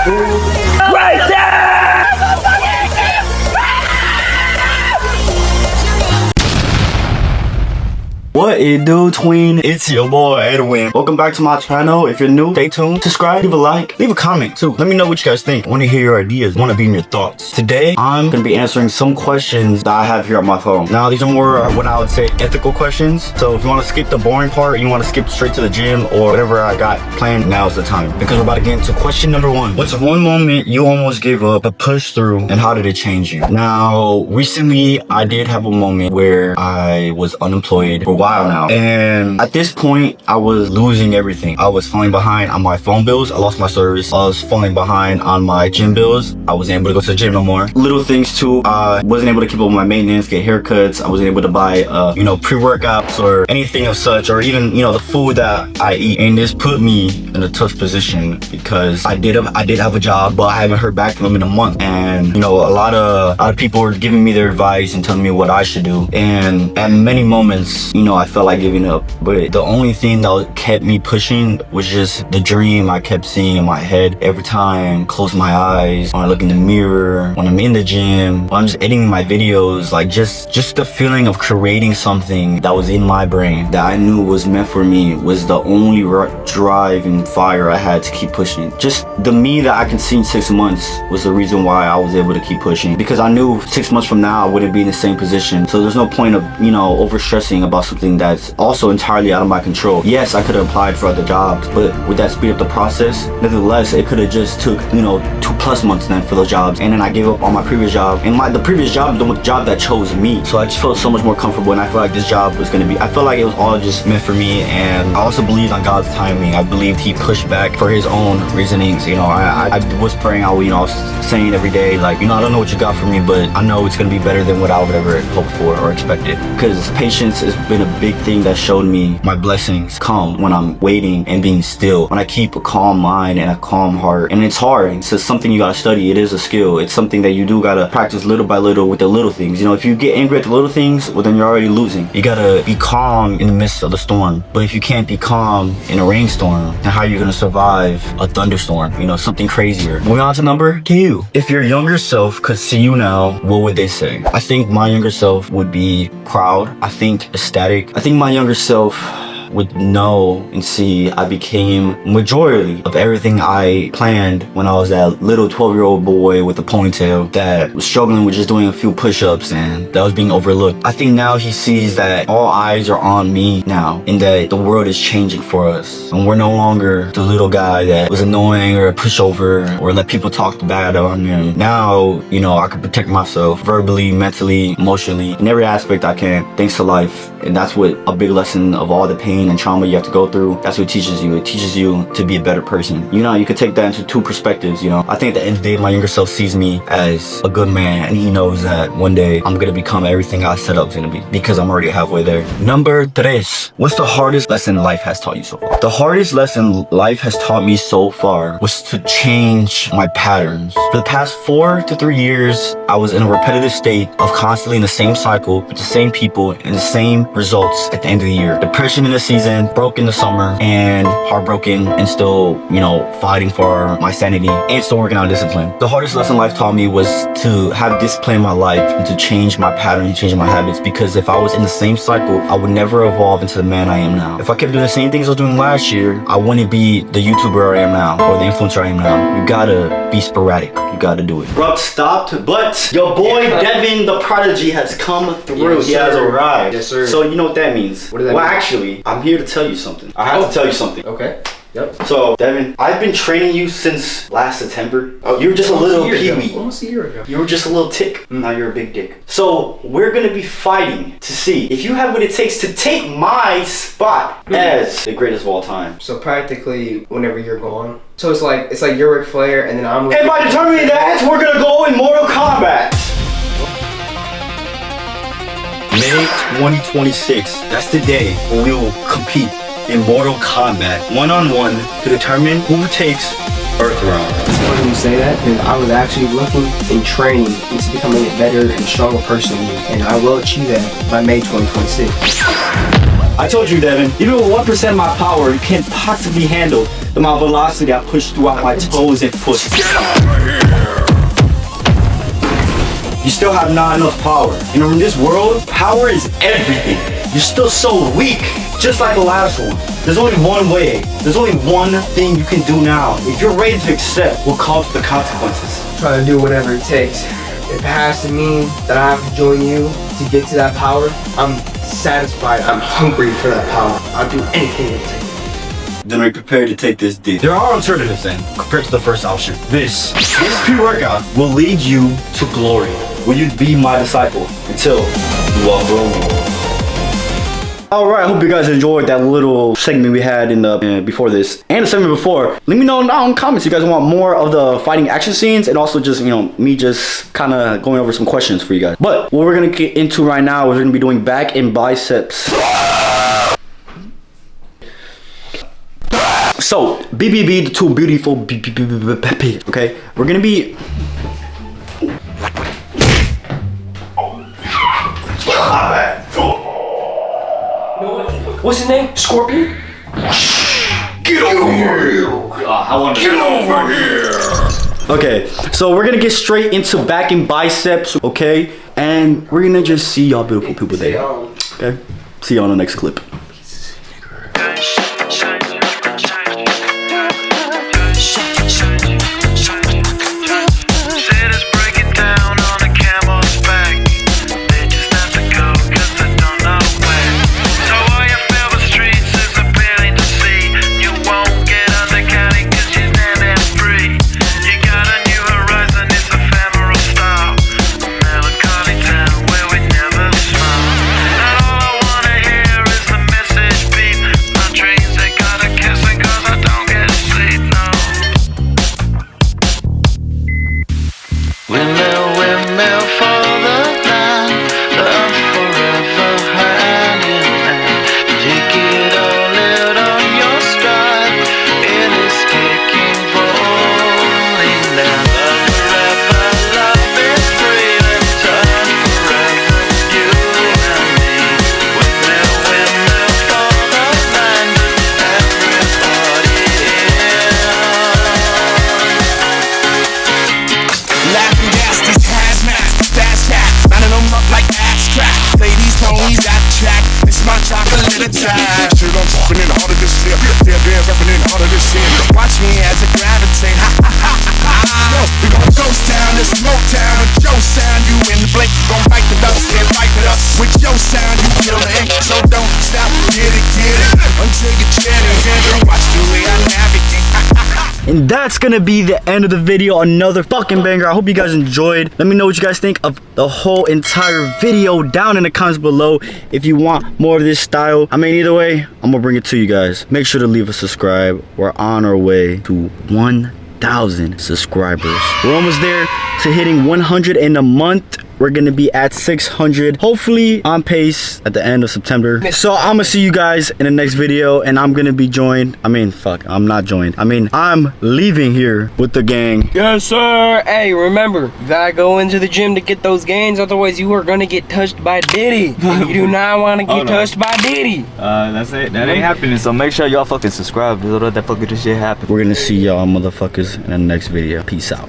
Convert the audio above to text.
Right there! What it do, tween? It's your boy Edwin. Welcome back to my channel. If you're new, stay tuned, subscribe, leave a like, leave a comment too. Let me know what you guys think. I want to hear your ideas, I want to be in your thoughts. Today, I'm gonna be answering some questions that I have here on my phone. Now, these are more what I would say ethical questions. So if you want to skip the boring part, you want to skip straight to the gym or whatever I got planned, now's the time. Because we're about to get into question number one. What's one moment you almost gave up but pushed through, and how did it change you? Now, recently, I did have a moment where I was unemployed for a while now, and at this point I was losing everything. I was falling behind on my phone bills. I lost my service. I was falling behind on my gym bills. I wasn't able to go to the gym no more. Little things too. I wasn't able to keep up with my maintenance, get haircuts. I wasn't able to buy pre-workouts or anything of such, or even the food that I eat. And this put me in a tough position because I did have a job, but I haven't heard back from them in a month. And a lot of people were giving me their advice and telling me what I should do. And at many moments, I felt like giving up, but the only thing that kept me pushing was just the dream I kept seeing in my head every time I close my eyes, when I look in the mirror, when I'm in the gym, when I'm just editing my videos. Like just the feeling of creating something that was in my brain that I knew was meant for me was the only drive and fire I had to keep pushing. Just the me that I can see in 6 months was the reason why I was able to keep pushing, because I knew 6 months from now I wouldn't be in the same position. So there's no point of over stressing about something that's also entirely out of my control. Yes, I could have applied for other jobs, but would that speed up the process? Nevertheless, it could have just took 2+ months then for those jobs, and then I gave up on my previous job, and the previous job, the job that chose me. So I just felt so much more comfortable, and I felt like this job was gonna be, I felt like it was all just meant for me. And I also believed on God's timing. I believed He pushed back for His own reasonings. I was praying, I was saying every day, like, I don't know what you got for me, but I know it's gonna be better than what I would ever hoped for or expected. Because patience has been a big thing that showed me my blessings come when I'm waiting and being still, when I keep a calm mind and a calm heart. And it's hard. It's just something you gotta study. It is a skill. It's something that you do gotta practice little by little with the little things. If you get angry at the little things, well, then you're already losing. You gotta be calm in the midst of the storm. But if you can't be calm in a rainstorm, then how are you gonna survive a thunderstorm? Something crazier. Moving on to number 2. If your younger self could see you now, what would they say? I think my younger self would be proud. I think ecstatic. I think my younger self would know and see I became majority of everything I planned when I was that little 12-year-old boy with a ponytail that was struggling with just doing a few push-ups and that was being overlooked. I think now he sees that all eyes are on me now, and that the world is changing for us, and we're no longer the little guy that was annoying or a pushover or let people talk bad on him. Now, I can protect myself verbally, mentally, emotionally, in every aspect I can, thanks to life. And that's what a big lesson of all the pain and trauma you have to go through, that's what it teaches you. It teaches you to be a better person. You could take that into 2 perspectives. I think at the end of the day, my younger self sees me as a good man, and he knows that one day I'm gonna become everything I set up to be, because I'm already halfway there. Number 3. What's the hardest lesson life has taught you so far? The hardest lesson life has taught me so far was to change my patterns. For the past 4 to 3 years, I was in a repetitive state of constantly in the same cycle with the same people and the same results at the end of the year. Depression in the season, broke in the summer, and heartbroken, and still, fighting for my sanity and still working on discipline. The hardest lesson life taught me was to have discipline in my life and to change my pattern and change my habits, because if I was in the same cycle, I would never evolve into the man I am now. If I kept doing the same things I was doing last year, I wouldn't be the YouTuber I am now or the influencer I am now. You gotta be sporadic. You gotta do it. Bro, stopped, but your boy Devin the Prodigy has come through. Yes, he has arrived. Yes, sir. So you know what that means. What does that mean? Actually, I'm here to tell you something. I have to tell you something. Okay. Yep. So, Devin, I've been training you since last September. You were just a little peewee. Almost a year ago. You were just a little tick. Now you're a big dick. So, we're gonna be fighting to see if you have what it takes to take my spot as the greatest of all time. So practically, whenever you're gone. So it's like you're Ric Flair, and then I'm. And by determining that, we're gonna go in Mortal Kombat. May 2026. That's the day when we will compete in Mortal Kombat one-on-one to determine who takes Earth Realm. It's funny you say that, because I was actually looking and training into becoming a better and stronger person, and I will achieve that by May 2026. I told you, Devin, even with 1% of my power, you can't possibly handle the amount of velocity I push throughout my toes and foot. You still have not enough power. You know, in this world, power is everything. You're still so weak, just like the last one. There's only one way. There's only one thing you can do now. If you're ready to accept what comes the consequences. Try to do whatever it takes. If it has to mean that I have to join you to get to that power, I'm satisfied. I'm hungry for that power. I'll do anything it takes. Then are you prepared to take this dip? There are alternatives then, compared to the first option. This pre-workout will lead you to glory. Will you be my disciple until you outgrow me? Alright, I hope you guys enjoyed that little segment we had in the before this and the segment before. Let me know down in the comments if you guys want more of the fighting action scenes and also just, you know, me just kind of going over some questions for you guys. But what we're going to get into right now is we're going to be doing back and biceps. So, BBB, the two beautiful BBB, okay? We're going to be... What's his name? Scorpion? Get over here! I want to get over here! Okay, so we're gonna get straight into back and biceps, okay? And we're gonna just see y'all beautiful people there. Okay? See y'all on the next clip. Watch me as I gravitate. We gon' ghost town, this smoke town. With your sound, you in the blink. Gon' bite the dust and wipe it up. With your sound, you kill the ink. So don't stop, get it, until you get it. Watch the way I navigate. And that's gonna be the end of the video. Another fucking banger. I hope you guys enjoyed. Let me know what you guys think of the whole entire video down in the comments below. If you want more of this style, I mean, either way, I'm gonna bring it to you guys. Make sure to leave a subscribe. We're on our way to 1,000 subscribers. We're almost there to hitting 100 in a month. We're gonna be at 600, hopefully on pace at the end of September. So I'm gonna see you guys in the next video, and I'm gonna be joined. I mean, fuck, I'm not joined. I mean, I'm leaving here with the gang. Yes, sir. Hey, remember, you gotta go into the gym to get those gains, otherwise you are gonna get touched by Diddy. You do not want to get touched by Diddy. That's it. That ain't happening. So make sure y'all fucking subscribe. Don't let that fucking shit happen. We're gonna see y'all motherfuckers in the next video. Peace out.